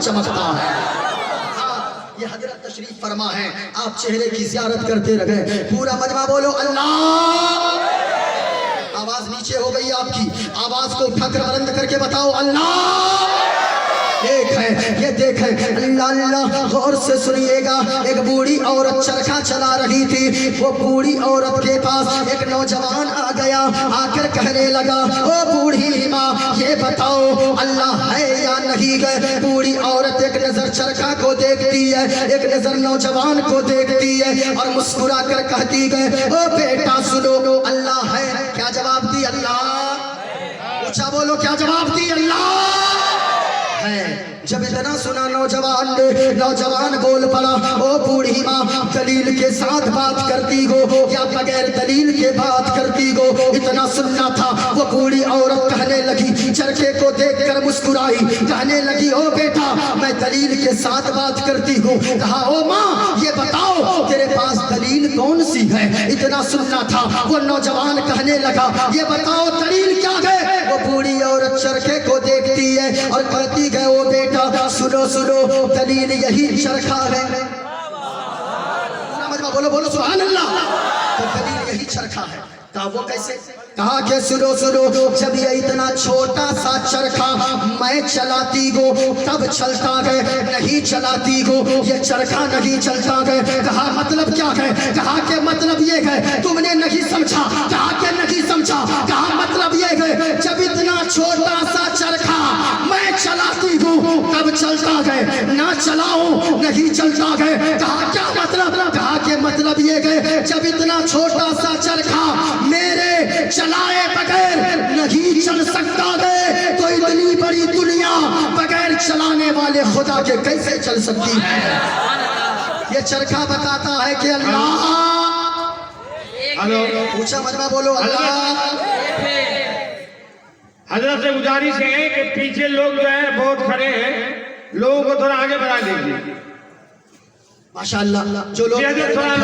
चमकता है। ये हजरत तशरीफ फरमा है, आप चेहरे की ज़ियारत करते रहे। पूरा मजमा बोलो अल्लाह। आवाज नीचे हो गई आपकी, आवाज को उठाकर बुलंद करके बताओ अल्लाह। एक है, ये देख है, अल्लाह अल्लाह। गौर से सुनिएगा, एक बूढ़ी औरत चरखा चला रही थी। वो बूढ़ी औरत के पास एक नौजवान आ गया, आकर कहने लगा, ओ बूढ़ी माँ ये बताओ अल्लाह है या नहीं है। बूढ़ी औरत एक नजर चरखा को देखती है, एक नजर नौजवान को देखती है और मुस्कुरा कर कहती है, ओ बेटा सुनो अल्लाह है। क्या जवाब दी? अल्लाह। ऊंचा बोलो, क्या जवाब दी? अल्लाह है। जब इतना सुना नौजवान बोल पड़ा, ओ बूढ़ी माँ दलील के साथ बात करती हो या बगैर दलील के बात करती हो, इतना सुनना था। वो बूढ़ी औरत कहने लगी, चरखे को देखकर मुस्कुराई, कहने लगी, ओ बेटा मैं दलील के साथ बात करती हूँ। कहा, ओ माँ ये बताओ तेरे पास दलील कौन सी है? इतना सुनना था। वो नौजवान कहने लगा, ये बताओ दलील क्या है? वो बूढ़ी औरत चरखे को देखती है और कहती है, ओ बेटा सुनो सुनो दलील यही चरखा है। बोलो बोलो सुभान अल्लाह। तो दलील यही चरखा है। कहा वो कैसे? कहा कि सुनो सुनो, जब ये इतना छोटा सा चरखा मैं चलाती हो तब चलता है, नहीं चलाती हो ये चरखा नहीं चलता है। कहा मतलब क्या है? कहा कि मतलब ये है, तुमने नहीं समझा। कहा कि नहीं समझा। कहा मतलब ये है, जब इतना छोटा सा चरखा मैं चलाती हूँ तब चलता है, ना चलाओ नहीं चलता है। कहा क्या मतलब? कहा कि मतलब ये है, जब इतना छोटा सा चरखा मेरे चलाए बगैर नहीं चल सकता है, तो इतनी बड़ी दुनिया बगैर चलाने वाले खुदा के कैसे चल सकती है? ये चरखा बताता है कि अल्लाह। हेलो, पूछा मजमा बोलो अल्लाह। हजरत से गुजारिश है कि पीछे लोग जो है बहुत खड़े हैं, लोगों को थोड़ा आगे बढ़ा लीजिए। माशाअल्लाह, जो लोग थोड़ा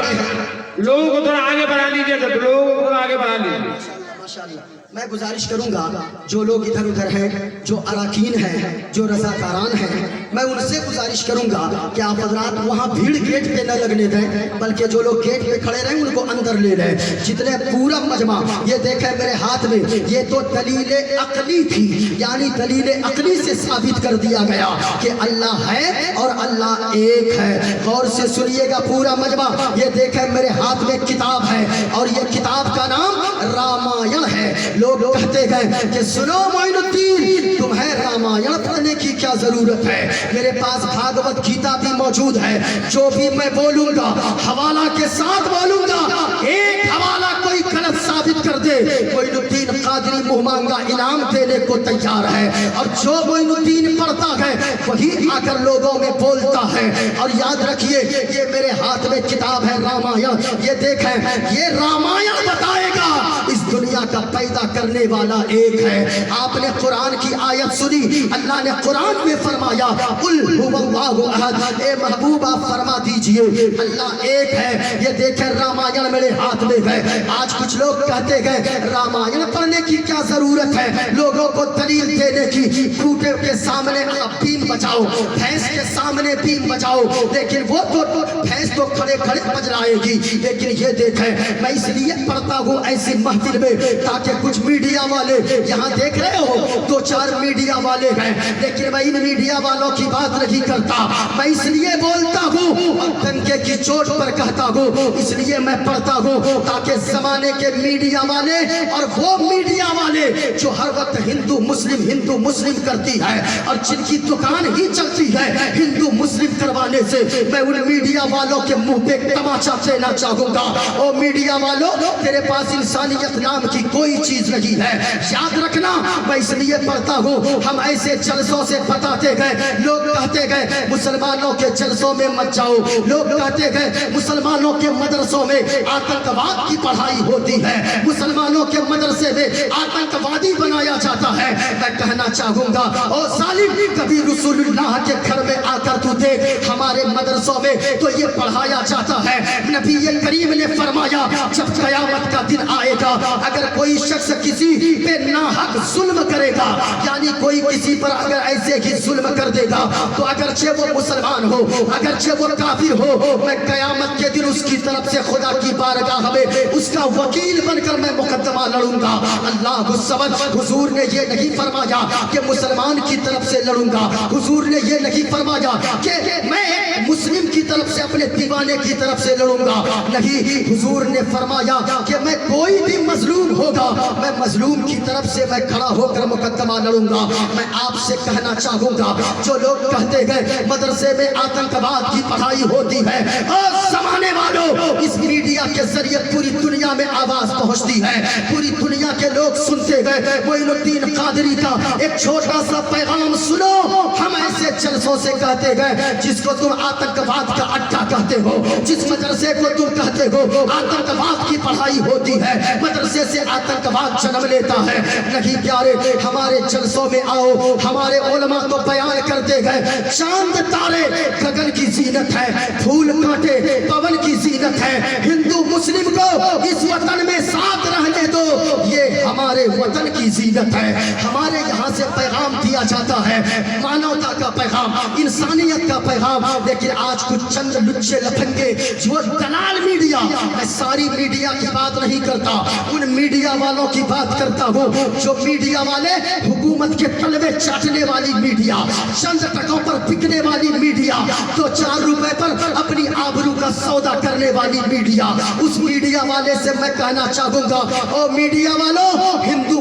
लोगों को थोड़ा आगे बढ़ा लीजिए, तो लोगों को थोड़ा आगे बढ़ा लीजिए। माशाअल्लाह। मैं गुजारिश करूंगा जो लोग इधर उधर हैं, जो अराकीन हैं, जो रज़ाकारान हैं, मैं उनसे गुजारिश करूंगा कि आप हजरात वहाँ भीड़ गेट पे न लगने दें, बल्कि जो लोग गेट पे खड़े रहे उनको अंदर ले लें। जितने पूरा मजमा ये देखे मेरे हाथ में, ये तो दलील अकली थी, यानी दलील अकली से साबित कर दिया गया कि अल्लाह है और अल्लाह एक है। गौर से सुनिएगा पूरा मजमा। ये देखे मेरे हाथ में किताब है और ये किताब का नाम रामायण है। लोग कहते हैं कि सुनो मोइनुद्दीन, तुम्हें रामायण पढ़ने की क्या जरूरत है? मेरे पास भागवत गीता भी मौजूद है। जो भी मैं बोलूंगा हवाला के साथ बोलूंगा, एक हवाला कोई गलत साबित कर दे, मोइनुद्दीन कादरी मुंह मांगा इनाम देने को तैयार है। और जो मोइनुद्दीन पढ़ता है वही आकर लोगों में बोलता है। और याद रखिए, ये मेरे हाथ में किताब है रामायण। ये देखें, ये रामायण बताएगा इस दुनिया का पैदा करने वाला एक है। आपने कुरान की आयत सुनी, अल्लाह ने कुरान में फरमाया, कुल हुवल्लाहु अहद। ए महबूब आप फरमा दीजिए अल्लाह एक है। ये देखें रामायण मेरे हाथ में है। आज कुछ लोग कहते हैं रामायण पढ़ने की क्या जरूरत है, लोगों को दलील देने की। टूटे के सामने आप बीम बजाओ, भैंस के सामने बीम बजाओ, लेकिन वो तो भैंस तो खड़े खड़े बजलाएगी। लेकिन ये देखें, मैं इसलिए पढ़ता हूँ ऐसी महफिल में ताकि कुछ मीडिया वाले, यहाँ देख रहे हो दो चार मीडिया वाले हैं, लेकिन मैं इन मीडिया वालों की बात नहीं करता। मैं इसलिए बोलता हूँ और डंके की चोट पर कहता हूँ, इसलिए मैं पढ़ता हूँ ताकि जमाने के मीडिया वाले और वो मीडिया वाले जो हर वक्त हिंदू मुस्लिम करती है और जिनकी दुकान ही चलती है हिंदू मुस्लिम करवाने से, मैं उन मीडिया वालों के मुंह पे तमाचा देना चाहूंगा। ओ मीडिया वालों, तेरे पास इंसानियत नाम की कोई चीज नहीं है। याद रखना, मैं इसलिए पढ़ता हूँ। हम ऐसे जलसों से बताते गए, लोग कहते गए मुसलमानों के जलसों में मत जाओ, लोग कहते गए मुसलमानों के मदरसों में आतंकवाद की पढ़ाई होती है, मुसलमानों के मदरसे में आतंकवादी बनाया जाता है। मैं कहना चाहूंगा, ओ सालिम, कभी रसूलुल्लाह के घर में आकर तू دیکھ ہمارے مدرسوں میں تو یہ پڑھایا جاتا ہے، نبی کریم نے فرمایا جب قیامت کا دن آئے گا اگر کوئی شخص کسی پہ ناحق ظلم کرے گا، یعنی کوئی کسی پر اگر ایسے ہی ظلم کر دے گا تو اگرچہ وہ مسلمان ہو، اگرچہ وہ کافر ہو، میں قیامت کے دن اس کی طرف سے خدا کی بارگاہ میں اس کا وکیل بن کر میں مقدمہ لڑوں گا۔ اللہ الصمد، حضور نے یہ نہیں فرمایا کہ مسلمان کی طرف سے لڑوں گا، حضور نے یہ نہیں فرمایا کہ میں مسلم کی طرف سے اپنے دیوانے کی طرف سے لڑوں گا، نہیں، حضور نے فرمایا کہ میں کوئی بھی مظلوم ہوگا میں مظلوم کی طرف سے میں کھڑا ہو کر مقدمہ لڑوں گا۔ میں آپ سے کہنا چاہوں گا جو لوگ کہتے گئے مدرسے میں آتنکواد کی پڑھائی ہوتی ہے، اور زمانے والوں اس میڈیا کے ذریعے پوری دنیا میں آواز پہنچتی ہے، پوری دنیا کے لوگ سنتے گئے۔ معین الدین قادری کا ایک چھوٹا سا پیغام سنو، ہم ایسے جلسوں سے کہتے گئے جس کو تم آتنکواد کا اڈا کہتے ہو، جس مدرسے کو تم کہتے ہو آتنکواد کی پڑھائی ہوتی ہے، مدرسے سے آتنکواد جنم لیتا ہے۔ نہیں پیارے، ہمارے جلسوں میں آؤ، ہمارے علماء کو بیان کرتے گئے چاند تارے گگن کی زینت ہے، پھول کانٹے پون کی زینت ہے، ہندو مسلم کو اس وطن میں ساتھ رہنے دو، یہ ہمارے وطن کی زینت ہے۔ ہمارے یہاں سے پیغام دیا جاتا ہے، مانوتا کا پیغام، انسانیت کا پیغام، لیکن آج کچھ چند لچے لپنگے جو دلال میڈیا، میں ساری میڈیا کی بات نہیں کرتا، ان میڈیا والوں کی بات کرتا ہوں جو میڈیا والے حکومت کے تلوے چاٹنے والی میڈیا، چند ٹکوں پر بکنے والی میڈیا، 2-4 روپے پر اپنی آبرو کا سودا کرنے والی میڈیا، اس میڈیا والے سے میں کہنا چاہوں گا او میڈیا والوں، ہندو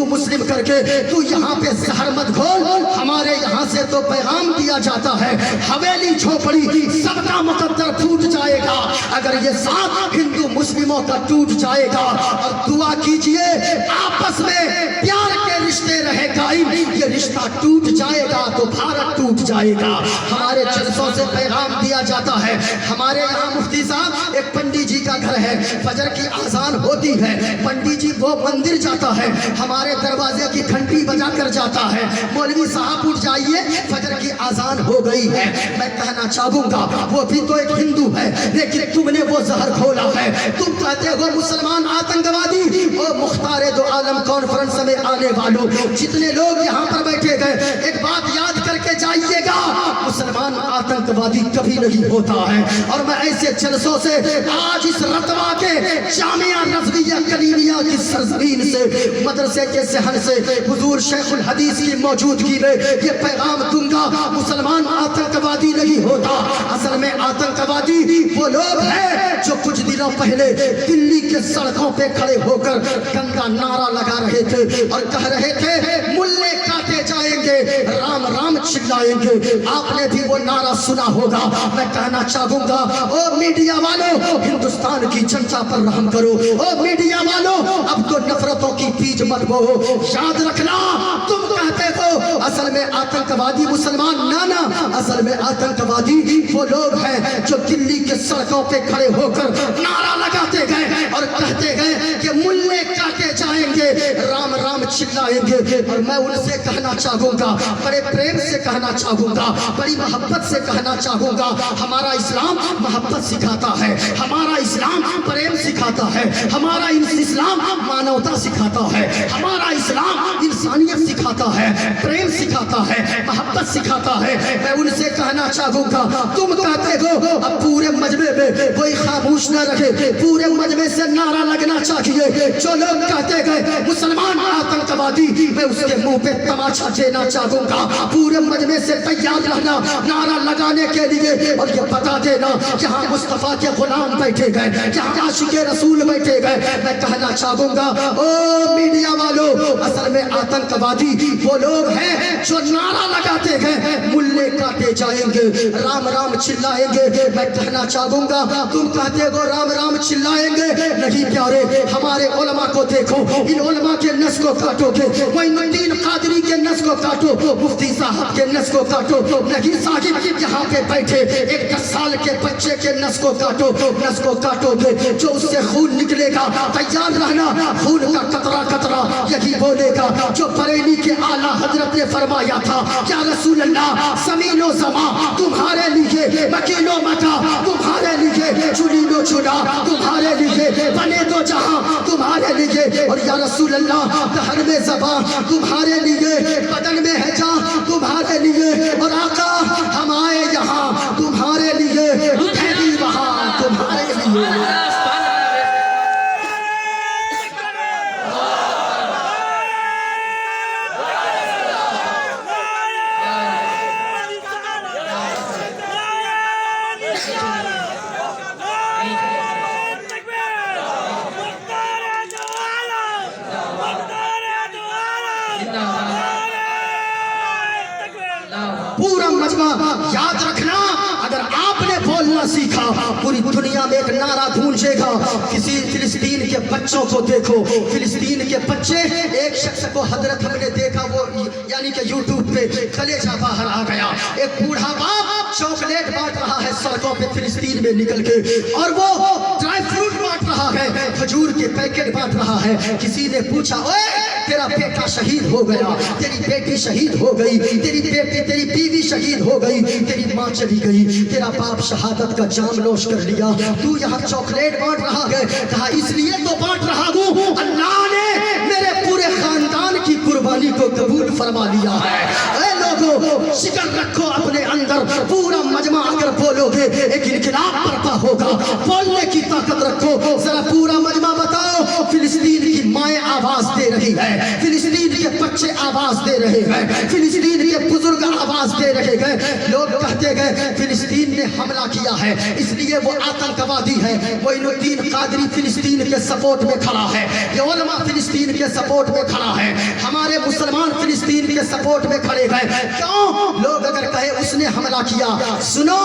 مسلم کر کے تو یہاں پہ زہر مت گھول۔ ہمارے یہاں سے تو پیغام دیا جاتا ہے حویلی جھوپڑی سب کا مقدر پھوٹ جائے گا اگر یہ ساتھ ہندو مسلموں کا ٹوٹ جائے گا، اور دعا کیجئے آپس میں پیار کے رشتے رہے قائم، یہ رشتہ ٹوٹ جائے گا تو بھارت ٹوٹ جائے گا۔ ہمارے جلسوں سے پیغام دیا جاتا ہے، ہمارے یہاں مفتی صاحب ایک پنڈی جی کا گھر ہے، فجر کی اذان ہوتی ہے، پنڈی جی وہ مندر جاتا ہے، ہمارے دروازے کی گھنٹی بجا کر جاتا ہے، مولوی صاحب اٹھ جائیے فجر کی اذان ہو گئی ہے۔ میں کہنا چاہوں گا وہ بھی تو ایک ہندو ہے، لیکن تم نے وہ زہر کھولا ہے، تم کہتے ہو مسلمان آتنکوادی۔ او مختار دو عالم کانفرنس میں آنے والوں، جتنے لوگ یہاں پر بیٹھے گئے، ایک بات یاد کر کے جائیے گا، مسلمان آتنکوادی کبھی نہیں ہوتا ہے۔ اور میں ایسے جلسوں سے آج اس رتبہ کے جامعہ رضویہ کلیمیہ کی سرزمین سے، مدرسے کے صحن سے، حضور شیخ الحدیث کی موجودگی میں یہ پیغام دوں گا، مسلمان آتنکوادی نہیں ہوتا، اصل میں آتنکوادی وہ لوگ ہیں جو کچھ دنوں پہلے دلی کے سڑکوں پہ کھڑے ہو کر گندا نعرہ لگا رہے تھے اور کہہ رہے تھے ملے کاٹے جائیں گے، رام رام چلائیں گے۔ آپ نے بھی وہ نعرہ سنا ہوگا۔ میں کہنا چاہوں گا او میڈیا والوں، ہندوستان کی جنتا پر رحم کرو، او میڈیا والوں اب تو نفرتوں کی بیج مت بو، یاد رکھنا تم کہتے ہو اصل میں آتنکوادی مسلمان، نانا، اصل میں آتنکوادی وہ لوگ ہیں جو دلی کے سڑکوں پہ کھڑے ہو کر نعرہ لگاتے گئے اور کہتے گئے کہ ملے کاٹے جائیں گے، رام رام چلائیں گے۔ اور میں ان سے کہنا چاہوں گا، بڑے پریم سے کہنا چاہوں گا، بڑی محبت سے کہنا چاہوں گا، ہمارا اسلام محبت سکھاتا ہے، ہمارا اسلام پریم سکھاتا ہے، ہمارا اسلام مانوتا سکھاتا ہے، ہمارا اسلام انسانیت سکھاتا ہے، پریم سکھاتا ہے، محبت سکھاتا ہے۔ میں ان سے کہنا چاہوں گا تم کہتے ہو اب پورے مجمع میں کوئی خاموش نہ رہے، پورے مجمع سے نعرہ لگنا چاہیے۔ جو لوگ کہتے گئے مسلمان آتنکوادی، میں اس کے منہ پہ تماچا دینا چاہوں گا، پورے مجمع سے تیار رہنا نعرہ لگانے کے لیے، اور یہ بتا دینا جہاں مصطفیٰ کے غلام بیٹھے گئے، جہاں عاشق رسول بیٹھے گئے۔ میں کہنا چاہوں گا او میڈیا والوں، اصل میں آتنکوادی وہ لوگ ہیں جو نعرہ لگاتے گئے ملے کاٹے جائیں گے، رام رام چلائیں گے۔ میں کہنا چاہوں گا تم کہتے ہو رام رام چلائیں گے، نہیں پیارے، ہمارے علماء کو دیکھو، ان علماء کے نس کو کاٹو گے، معین الدین قادری کے نس کو کاٹو، مفتی صاحب کے نس کو کاٹو، نہیں صاحب یہاں پہ بیٹھے ایک 10 سال کے بچے کے نس کو کاٹو گے، جو اس سے خون نکلے گا تیار رہنا، خون کا قطرہ قطرہ یہی بولے گا جو بریلی کے اعلیٰ حضرت نے فرمایا تھا، یا رسول اللہ زمین و زمان تم रसूल अल्लाह, दहर में ज़बां तुम्हारे लिए, बदन में है जान तुम्हारे लिए, और आका हम आए यहाँ तुम्हारे लिए, ठहरी वहाँ तुम्हारे लिए। पूरा मजमा याद रखना, अगर आपने बोलना सीखा पूरी दुनिया में एक नारा गूंजेगा। किसी फिलिस्तीन के बच्चों को देखो, फिलिस्तीन के बच्चे, एक शख्स को हजरत हमने देखा, वो यानी कि यूट्यूब पे कलेजा बाहर आ गया। एक बूढ़ा बाप चॉकलेट बांट रहा है सड़कों पे फिलिस्तीन में निकल के, और वो ड्राई फ्रूट बांट रहा है, खजूर के पैकेट बांट रहा है। किसी ने पूछा, ओए तेरा बेटा शहीद हो गया, तेरी बेटी शहीद हो गई, तेरी बेटी तेरी बीवी शहीद हो गई, तेरी माँ चली गई, तेरा बाप शहादत का जाम नोश कर लिया, तू यहाँ चॉकलेट बांट रहा है। कहा इसलिए तो बांट रहा हूँ, अल्लाह ने मेरे पूरे खानदान की कुर्बानी को कबूल फरमा लिया है। ऐ लोगों, शिकन रखो अपने अंदर, पूरा मजमा अगर बोलोगे एक इनकलाब बर्पा होगा। बोलने की ताकत रखो, जरा पूरा मजमा बताओ। फिलिस्तीन की माएँ आवाज दे रही है, फिलिस्तीन के बच्चे आवाज दे रहे हैं, फिलिस्तीन के बुजुर्ग आवाज दे रहे हैं। लोग कहते गए फिलिस्तीन ने हमला किया है इसलिए वो आतंकवादी है। मोइनुद्दीन कादरी फिलिस्तीन के सपोर्ट में खड़ा है, ये उलमा फिलिस्तीन के सपोर्ट में खड़ा है, हमारे मुसलमान फिलिस्तीन के सपोर्ट में खड़े हैं। क्यों? लोग अगर कहे उसने हमला किया, सुनो,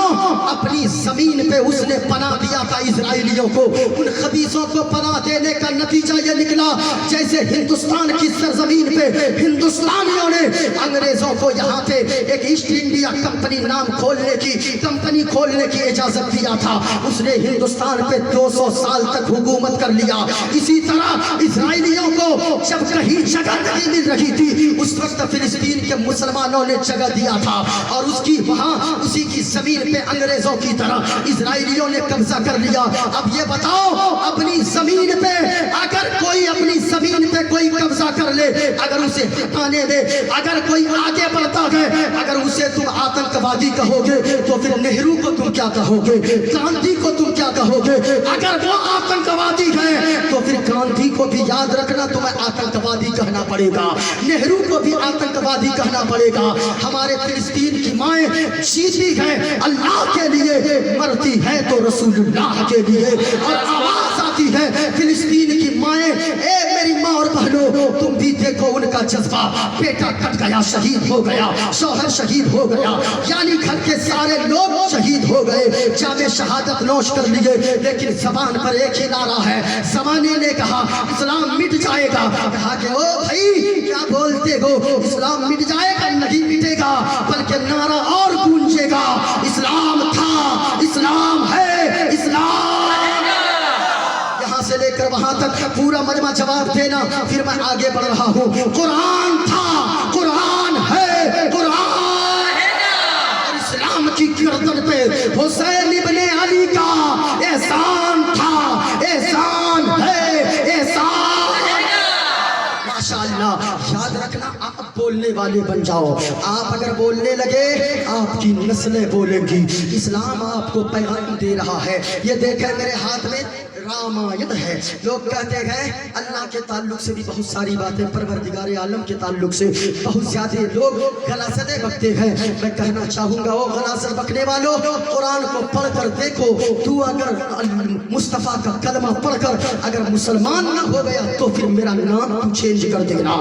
अपनी जमीन पे उसने पनाह दिया था इजराइलियों को। उन खबीसों को पनाह देने का नतीजा ये निकला जैसे हिंदुस्तान की सरजमीन पे हिंदुस्तानियों ने अंग्रेजों को यहाँ पे एक ईस्ट इंडिया कंपनी नाम कंपनी खोलने की इजाजत दिया था। उसने हिंदुस्तान पे 200 साल तक हुकूमत कर लिया। इसी तरह इजराइलियों को जब कहीं जगह नहीं मिल रही थी, उस वक्त फिलिस्तीन के मुसलमानों ने जगह दिया था, और उसकी वहाँ उसी की जमीन पे अंग्रेजों की तरह इजराइलियों ने कब्जा कर लिया। अब ये बताओ, अपनी जमीन पे अगर कोई अपनी जमीन पे कोई कब्जा कर ले, अगर उसे हटाने दे, अगर कोई आगे बढ़ता है, अगर उसे तुम आतंकवादी कहोगे तो फिर नेहरू को तुम क्या कहोगे, गांधी को तुम क्या कहोगे? अगर वो आतंकवादी है तो फिर गांधी को भी याद रखना, तुम्हें आतंकवादी कहना पड़ेगा, नेहरू को भी आतंकवादी कहना पड़ेगा। हमारे फिलिस्तीन की माएँ जीती है अल्लाह के लिए, मरती है तो रसूलुल्लाह के लिए। और आवाज आती है फिलिस्तीन की माएँ, ए मेरी माँ और बहनों, तुम भी देखो उनका जज्बा। बेटा कट गया, शहीद हो गया, शौहर शहीद हो गया, यानी घर के सारे लोग शहीद हो गए, जामे शहादत नोश कर लिए, लेकिन जबान पर एक ही नारा है। जमाने ने कहा इस्लाम मिट जाएगा, कहा कि ओ भाई क्या बोलते हो, इस्लाम मिट जाएगा? नहीं मिटेगा, बल्कि नारा और गूंजेगा, इस्लाम था, इस्लाम है, इस्लाम। यहाँ से लेकर वहां तक पूरा मजमा जवाब देना, फिर मैं आगे बढ़ रहा हूँ। कुरान था, कुरान है, कुरान और इस्लाम की गर्दन पे हुसैन इब्ने अली का एहसान था, एहसान है, एहसान। माशाअल्लाह, याद रखना, आप बोलने वाले बन जाओ। आप अगर बोलने लगे, आपकी नस्लें बोलेंगी। इस्लाम आपको पैगाम दे रहा है। ये देखें मेरे हाथ में रामायण है। लोग कहते हैं अल्लाह के ताल्लुक से भी बहुत सारी बातें, परवरदिगार आलम के ताल्लुक से बहुत ज्यादा लोग गलासतें बकते हैं। मैं कहना चाहूँगा, वो गलासत बकने वालों, कुरान को पढ़कर देखो। तू अगर मुस्तफ़ा का कलमा पढ़कर अगर मुसलमान ना हो गया तो फिर मेरा नाम तू चेंज कर देना।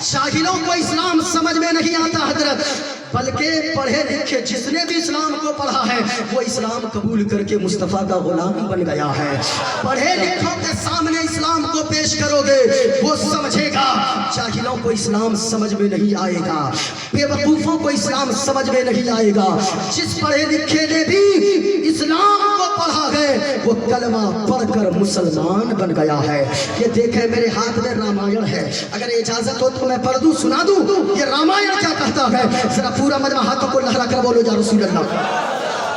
शाहिलों को इस्लाम समझ में नहीं आता हजरत, बल्कि पढ़े लिखे जिसने भी इस्लाम को पढ़ा है वो इस्लाम कबूल करके मुस्तफ़ा का गुलाम बन गया है। पढ़े लिखों के सामने इस्लाम को पेश करोगे, वो समझेगा। जाहिलों को इस्लाम समझ में नहीं आएगा, बेवकूफों को इस्लाम समझ में नहीं आएगा। जिस पढ़े लिखे ने भी इस्लाम को पढ़ा है वो कलमा पढ़कर मुसलमान बन गया है। ये देखे मेरे हाथ में रामायण है, अगर इजाजत हो तो मैं पढ़ दूं, सुना दूं ये रामायण क्या कहता है। जरा पूरा मजमा हाथों को लहरा कर बोलो या रसूल अल्लाह।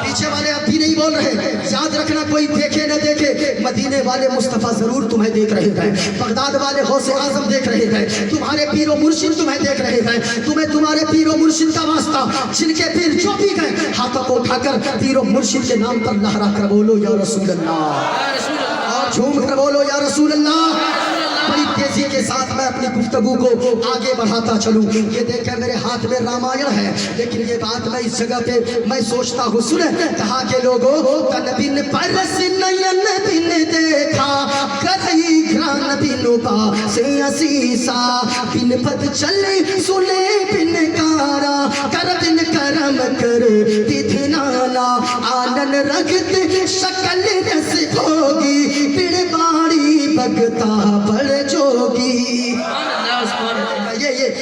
पीछे वाले भी नहीं बोल रहे, याद रखना कोई देखे न देखे, मदीने वाले मुस्तफ़ा जरूर तुम्हें देख रहे हैं, बगदाद वाले गौसे आजम देख रहे हैं, तुम्हारे पीरो मुर्शिद तुम्हें देख रहे हैं, तुम्हें तुम्हारे पीरो मुर्शिद का वास्ता, जिनके पीर जो भी गए हाथों को उठाकर पीरो मुर्शिद के नाम पर लहरा कर बोलो या रसूल अल्लाह, और झूम कर बोलो या रसूल अल्लाह। बड़ी तेजी के साथ मैं अपनी गुफ्तगू को आगे बढ़ाता चलूं। ये देखें मेरे हाथ में रामायण है, लेकिन ये बात मैं इस जगह पे मैं सोचता हूँ, सुने कहा के लोगों तन बिन परस नयन बिन देखा करई घ्रान बिनु से असीसा बिन पद चले सुने बिन कारा कर बिन करम कर विधि नाना आनन रगत शकल रस भोगी बिन बाड़ी भगता बड़ जोगी।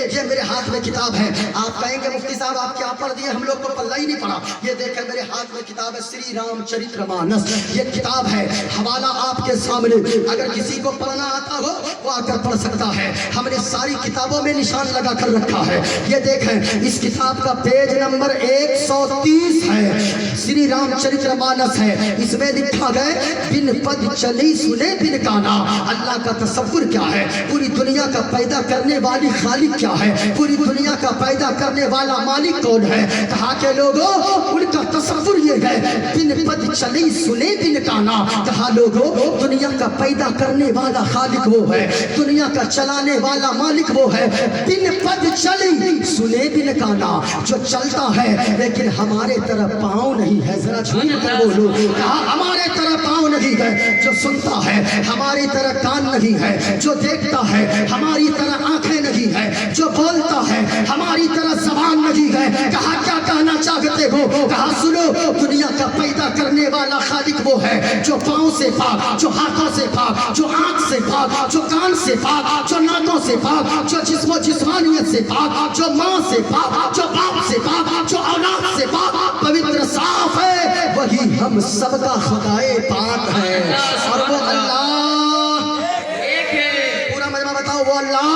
ये मेरे हाथ में किताब है। आप कहेंगे मुफ्ती साहब आप क्या पढ़ दिए, हम लोग को पल्ला ही नहीं पड़ा। ये देखें मेरे हाथ में किताब है श्री रामचरितमानस। ये किताब है, हवाला आपके सामने, अगर किसी को पढ़ना आता हो वो आकर पढ़ सकता है। हमने सारी किताबों में निशान लगा कर रखा है। ये देखें इस किताब का पेज नंबर 130 है, श्री रामचरितमानस है। इसमें लिखा गया बिन पद चली सुने बिन काना। अल्लाह का तसव्वुर क्या है, पूरी दुनिया का पैदा करने वाली खालिक क्या है, पूरी दुनिया का पैदा करने वाला मालिक कौन है। कहा के लोगों उनका तसव्वुर ये है बिन पद चली सुने बिन काना। कहा लोगों दुनिया का पैदा करने वाला खालिक वो है, दुनिया का चलाने वाला मालिक वो है। बिन पद चली सुने बिन काना, जो चलता है लेकिन हमारे तरफ पाँव नहीं है। जरा झूम कर बोलो, कहा हमारे तरफ पाँव नहीं है। जो सुनता है हमारी तरह कान नहीं है, जो देखता है हमारी तरह आंखें नहीं है, जो बोलता है हमारी तरह जबान नहीं है। कहा क्या कहना चाहते हो, कहा सुनो दुनिया का पैदा करने वाला खालिक वो है जो पाँव से पाक, जो हाथों से पाक, जो आंख से पाक, जो कान से पाक, जो नाकों से पाक, जो जिस्मानियत से पाक, जो माँ से पाक, जो बाप से पाक, जो औलाद से पाक, पवित्र साफ है। वही हम सबका खुदाए पाक है और वो अल्लाह, पूरा मजमा बताओ वो अल्लाह।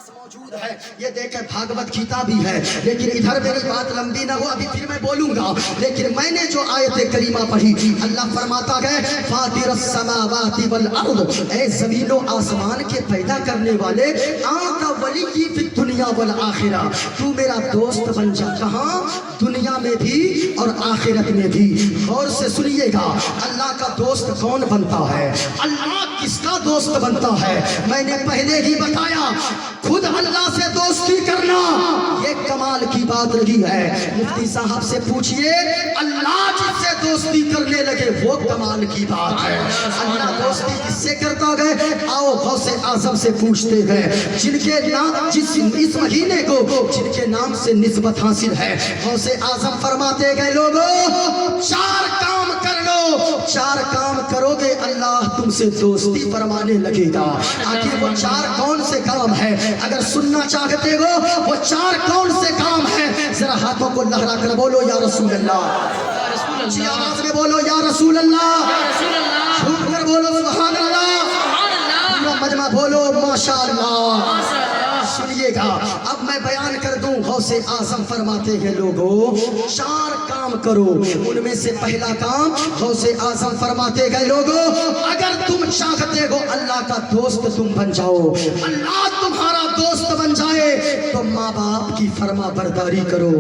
मौजूद है, ये देखें भागवत गीता भी है। लेकिन इधर मेरी बात लंबी ना हो, अभी फिर मैं बोलूंगा। लेकिन मैंने जो आयत करीमा पढ़ी, अल्लाह फरमाता है फातिरस समावाति वल अर्द, ऐ ज़मीन व आसमान के पैदा करने वाले, आंता वली की फिर दुनिया वल आखिरा, तू मेरा दोस्त बन जा। कहाँ? दुनिया में भी और आखिरत में भी। गौर से सुनिएगा, अल्लाह का दोस्त कौन बनता है, अल्लाह किसका दोस्त बनता है। मैंने पहले ही बताया खुद अल्लाह से दोस्ती करना ये कमाल की बात नहीं है। मुफ्ती साहब से पूछिए, अल्लाह जिससे दोस्ती करने लगे वो कमाल की बात है। अल्लाह दोस्ती किससे करता गए, आओ गौसे आजम से पूछते हैं, जिनके नाम इस महीने को जिनके नाम से निस्बत हासिल है। गौसे आजम फरमाते गए लोगों 4 काम कर लो, 4 काम करोगे अल्लाह तुमसे दोस्ती फरमाने लगेगा। आखिर वो 4 कौन से काम है, अगर सुनना चाहते हो वो 4 कौन से काम है, जरा हाथों को लहरा कर बोलो या रसूल अल्लाह, ऊंची आवाज में बोलो या रसूल अल्लाह, झूम कर बोलो सुभान अल्लाह, मजमा बोलो माशाअल्लाह। सुनिएगा अब मैं बयान कर दूं। गौसे आजम फरमाते हैं लोगों 4 काम करो, उनमें से पहला काम गौसे आजम फरमाते गए लोगों, अगर तुम चाहते हो अल्लाह का दोस्त तुम बन जाओ, अल्लाह तुम्हारा दोस्त बन जाए, तो माँ बाप की फरमा बरदारी करो,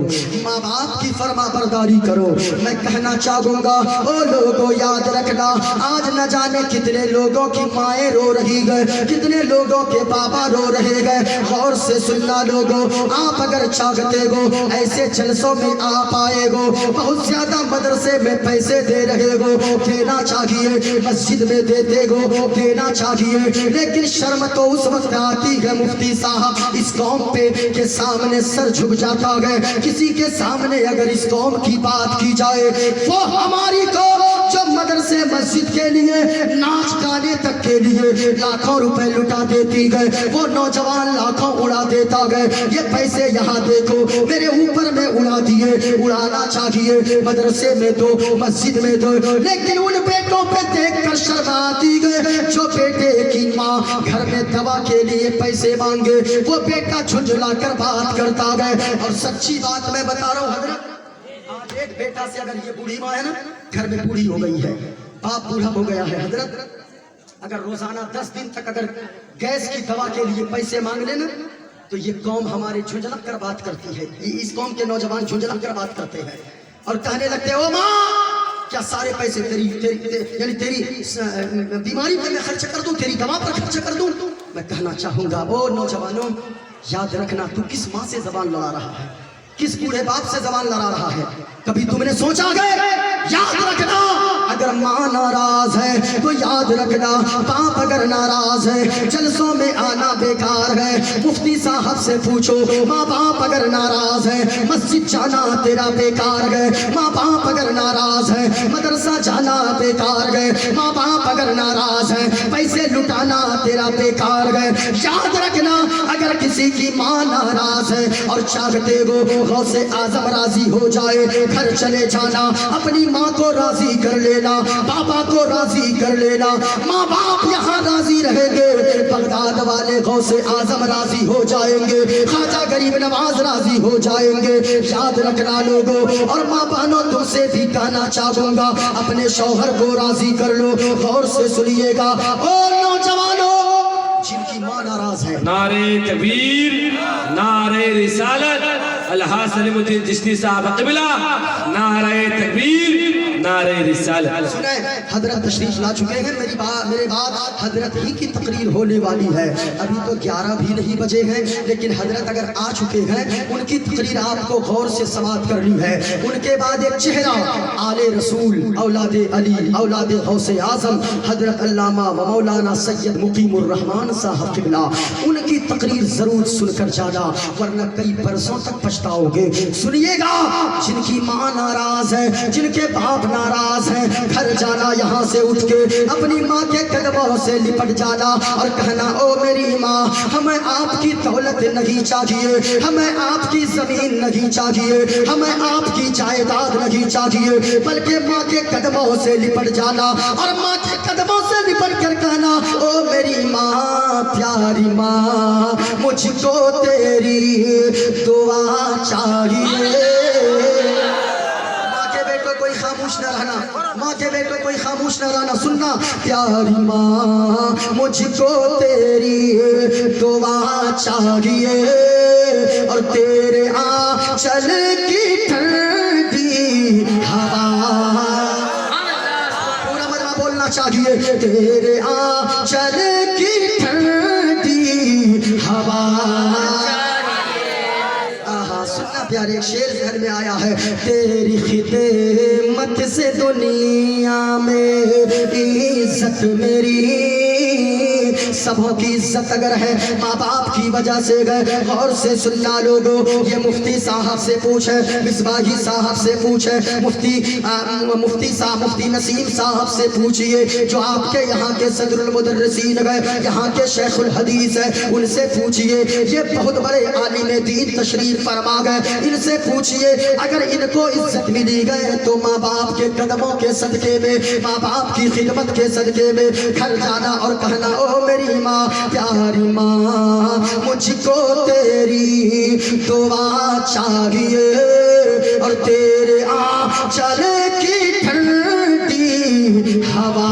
माँ बाप की फरमा बरदारी करो। मैं कहना चाहूंगा ओ लोगों याद रखना, आज न जाने कितने लोगों की माएँ रो रही गए, कितने लोगों के बाबा रो रहे गए। गौर से सुनना लोगों, आप अगर चाहते हो ऐसे जलसों में आ पाए हो, बहुत ज्यादा मदरसे में पैसे दे रहे हो, देना चाहिए, मस्जिद में देते हो, देना चाहिए, लेकिन शर्म तो उस वक्त आती है मुफ्ती साहब इस कौम पे के सामने सर झुक जाता है। किसी के सामने अगर इस कौम की बात की जाए, वो हमारी कौम जो मदरसे मस्जिद के लिए नाच गाने तक के लिए लाखों रुपए लुटा देती है, वो नौजवान लाखों उड़ा देता है। ये पैसे यहाँ देखो मेरे ऊपर में उड़ा दिए, उड़ाना चाहिए, मदरसे में दो, मस्जिद में दो, लेकिन उन बेटों पे देख कर शर्म आती है जो बेटे की माँ घर में दवा के लिए पैसे मांगे, वो बेटा झुंझला कर बात करता है। और सच्ची बात मैं बता रहा हूँ हजरत, अब एक बेटा से अगर ये बूढ़ी माँ है ना, घर में बूढ़ी हो गई है, बाप बूढ़ा हो गया है, हजरत अगर रोजाना 10 दिन तक अगर गैस की दवा के लिए पैसे मांग लेना, तो ये कौम हमारे झुंझलक कर बात करती है, इस कौम के नौजवान झुंझलक कर बात करते हैं और कहने लगते हैं, ओ माँ क्या सारे पैसे यानी तेरी बीमारी पे मैं खर्च कर दूं, तेरी दवा पर खर्च कर दूं। मैं कहना चाहूंगा, ओ नौजवानों, याद रखना तू किस माँ से जबान लड़ा रहा है, किस बूढ़े बाप से जबान लड़ा रहा है। कभी तुमने सोचा गए? याद रखना, अगर माँ नाराज है तो याद रखना, बाप अगर नाराज है जलसों में आना बेकार है। मुफ्ती साहब से पूछो, माँ बाप अगर नाराज है मस्जिद जाना तेरा बेकार है। माँ बाप अगर नाराज है मदरसा जाना बेकार है। माँ बाप अगर नाराज है पैसे लुटाना तेरा बेकार है। याद रखना, अगर किसी की माँ नाराज है और चाहते हो गौसे आजम राजी हो जाए, घर चले जाना, अपनी माँ को राजी कर लेना, बाबा को राजी कर लेना। माँ बाप यहाँ राजी रहेंगे, बगदाद वाले गौसे आजम राजी हो जाएंगे, ख्वाजा गरीब नवाज राजी हो जाएंगे। याद रखना लोगों, और माँ बहनों तुमसे भी कहना चाहूंगा, अपने शौहर को राजी कर लो। गौर से सुनिएगा, ओ नौजवानों, जिनकी माँ नाराज है, नारे तकबीर, नारे रिसालत, अल्लाह सलीमुद्दीन चिश्ती साहब क़िबला, नारे तकबीर, नारे रिसालत। सुने, हजरत तशरीफ ला चुके हैं, मेरे बाद हजरत ही की तकरीर होने वाली है। अभी तो 11 भी नहीं बजे हैं, लेकिन हजरत अगर आ चुके हैं, उनकी तकरीर आपको गौर से समाप्त करनी है। उनके बाद एक चेहरा, आले रसूल, औलादे अली, औलादे गौसे आजम, हजरत अल्लामा व मौलाना सैयद मुकीमुर रहमान साहब क़िबला, उनकी तकरीर जरूर सुनकर जाना, वरना कई बरसों तक पछताओगे। सुनिएगा, जिनकी माँ नाराज है, जिनके बाप नाराज है, घर जाना, यहाँ से उठ के अपनी माँ के कदमों से लिपट जाना और कहना, ओ मेरी माँ, हमें आपकी दौलत नहीं चाहिए, हमें आपकी जमीन नहीं चाहिए, हमें आपकी जायदाद नहीं चाहिए, बल्कि माँ के कदमों से लिपट जाना और माँ के कदमों से लिपट कर कहना, ओ मेरी माँ, प्यारी माँ, मुझको तेरी दुआ चाहिए। खामोश न रहना, माँ के बेटो कोई खामोश न रहना, सुनना, प्यारी माँ, मुझको तेरी दुआ चाहिए और तेरे आंचल की ठंडी हवा, पूरा मजमा बोलना चाहिए, तेरे आंचल की ठंडी हवा। प्यारे, एक शेर घर में आया है, तेरी खिदमत से दुनिया में इज्जत मेरी, सबों की इज्जत अगर है माँ बाप की वजह से गए। और से सुनना लोगों, ये मुफ्ती साहब से पूछे, मिसबाही साहब से पूछे, मुफ्ती साहब, मुफ्ती नसीम साहब से पूछिए, जो आपके यहाँ के सदरुल मुदर्रिसीन गए, यहाँ के शेखुल हदीस है, उनसे पूछिए, ये बहुत बड़े आलिम दीन तशरीफ फरमा गए, इनसे पूछिए, अगर इनको इज्जत मिली गए तो माँ बाप के कदमों के सदके में, माँ बाप की खिदमत के सदके में घर जाना और कहना, ओ मेरी माँ, प्यारी माँ, मुझको तेरी दुआ चाहिए और तेरे आंचल की ठंडी हवा।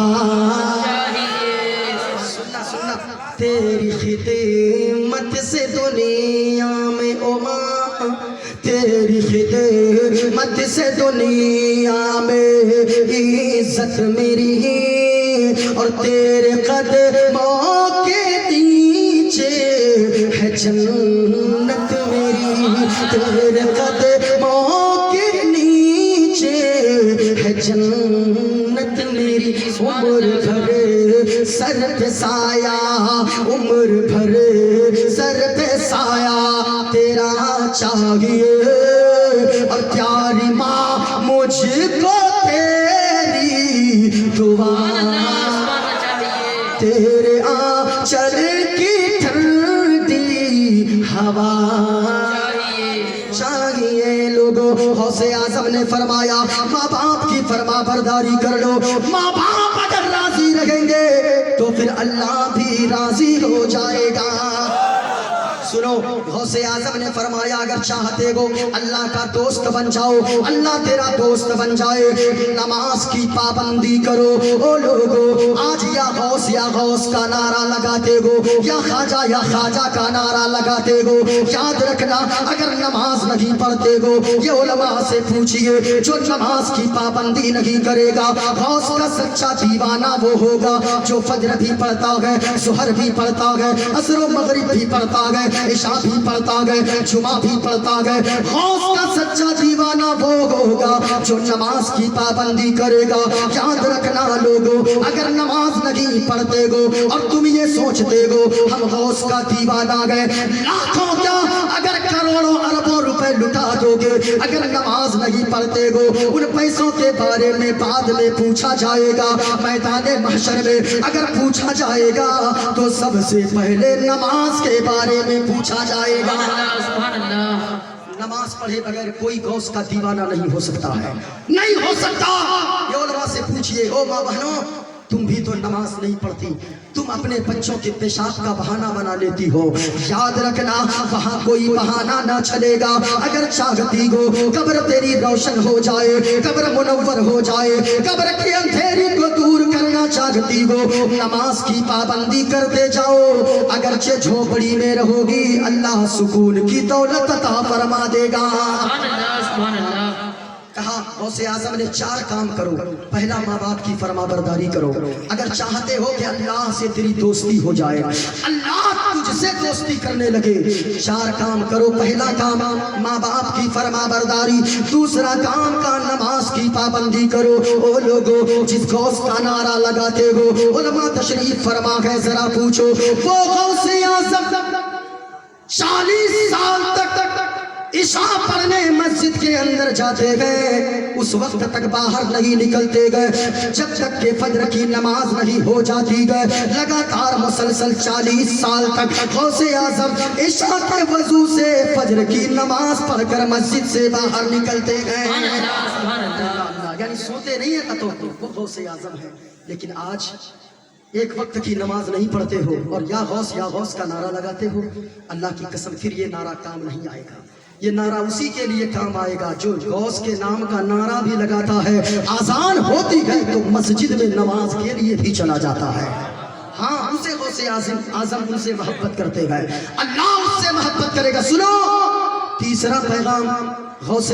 सुनना सुनना, तेरी खिदमत से दुनिया में, ओ माँ, तेरी खिदमत से दुनिया में इज्जत मेरी और तेरे कदमों के नीचे है जन्नत मेरी, तेरे कदमों के नीचे है जन्नत मेरी। उम्र भर सर पे साया, उम्र भर सर पे साया तेरा चाहिए और प्यारी माँ, मुझको तेरी दुआ, तेरे आंचल की ठंडी हवा चाहिए। लोगों, गौसे आज़म ने फरमाया, माँ बाप की फरमा बरदारी कर लो। माँ बाप अगर राजी रहेंगे तो फिर अल्लाह भी राजी हो जाएगा। सुनो, गौसे आजम ने फरमाया अगर चाहते हो अल्लाह का दोस्त बन जाओ, अल्लाह तेरा दोस्त बन जाए, नमाज की पाबंदी करो। ओ लोगो, आज या गौस का नारा लगाते हो, या खाजा का नारा लगाते हो, याद रखना अगर नमाज नहीं पढ़ते हो, ये उलमा से पूछिए, जो नमाज की पाबंदी नहीं करेगा गौस का सच्चा दीवाना वो होगा जो फजर भी पढ़ता है, सुहर भी पढ़ता है, असर व मगरिब भी पढ़ता है, इशा भी पढ़ता है, जुमा भी पढ़ता है। गौस का सच्चा दीवाना वो होगा जो नमाज की पाबंदी करेगा। याद रखना लोगों, अगर नमाज नहीं पढ़ते हो और तुम ये सोचते हो हम गौस का दीवाना है, लाखों क्या अगर करोड़ों अरबों रुपए लुटा दोगे, अगर नमाज नहीं पढ़ते हो उन पैसों के बारे में बाद में पूछा जाएगा। मैदाने महशर में अगर पूछा जाएगा तो सबसे पहले नमाज के बारे में पूछा जाएगा। नमाज पढ़े बगैर कोई गौस का दीवाना नहीं हो सकता है, नहीं हो सकता। ये उलमा से पूछिए, ओ माँ बहनों, तुम भी तो नमाज नहीं पढ़ती, तुम अपने बच्चों के पेशाब का बहाना बना लेती हो। याद रखना वहाँ कोई बहाना ना चलेगा। अगर चाहती हो कब्र तेरी रोशन हो जाए, कब्र मुनव्वर हो जाए, कब्र के अंधेरी को दूर करना चाहती हो, नमाज की पाबंदी करते जाओ। अगरचे झोपड़ी में रहोगी, अल्लाह सुकून की दौलत अता फरमा देगा। कहा गौसे आजम ने 4 काम करो। पहला, माँ बाप की फरमाबरदारी करो। अगर चाहते हो कि अल्लाह से तेरी दोस्ती हो जाए, अल्लाह तुझसे दोस्ती करने लगे, 4 काम करो। पहला काम माँ बाप की फरमाबरदारी, दूसरा काम का नमाज की पाबंदी करो। ओ लोगो, जिस गौस का नारा लगाते हो, उलमा तशरीफ फरमा है, जरा पूछो वो गौसे आजम 40 साल तक इशा पढ़ने मस्जिद के अंदर जाते गए, उस वक्त तक बाहर नहीं निकलते गए जब तक के फजर की नमाज नहीं हो जाती गए। लगातार मुसलसल 40 साल तक गौसे आजम इशा के वजू से फजर की नमाज पढ़कर मस्जिद से बाहर निकलते गए। यानी सोते नहीं है तो वो गौसे आजम है। लेकिन आज एक वक्त की नमाज नहीं पढ़ते हो और या गौस का नारा लगाते हो। अल्लाह की कसम, फिर ये नारा काम नहीं आएगा। ये नारा उसी के लिए काम आएगा जो गौस के नाम का नारा भी लगाता है, आजान होती है तो मस्जिद में नमाज के लिए भी चला जाता है। हाँ, उनसे गौसे आजम उनसे मोहब्बत करते हैं, अल्लाह उससे मोहब्बत करेगा। सुनो, तीसरा पैगाम गौसे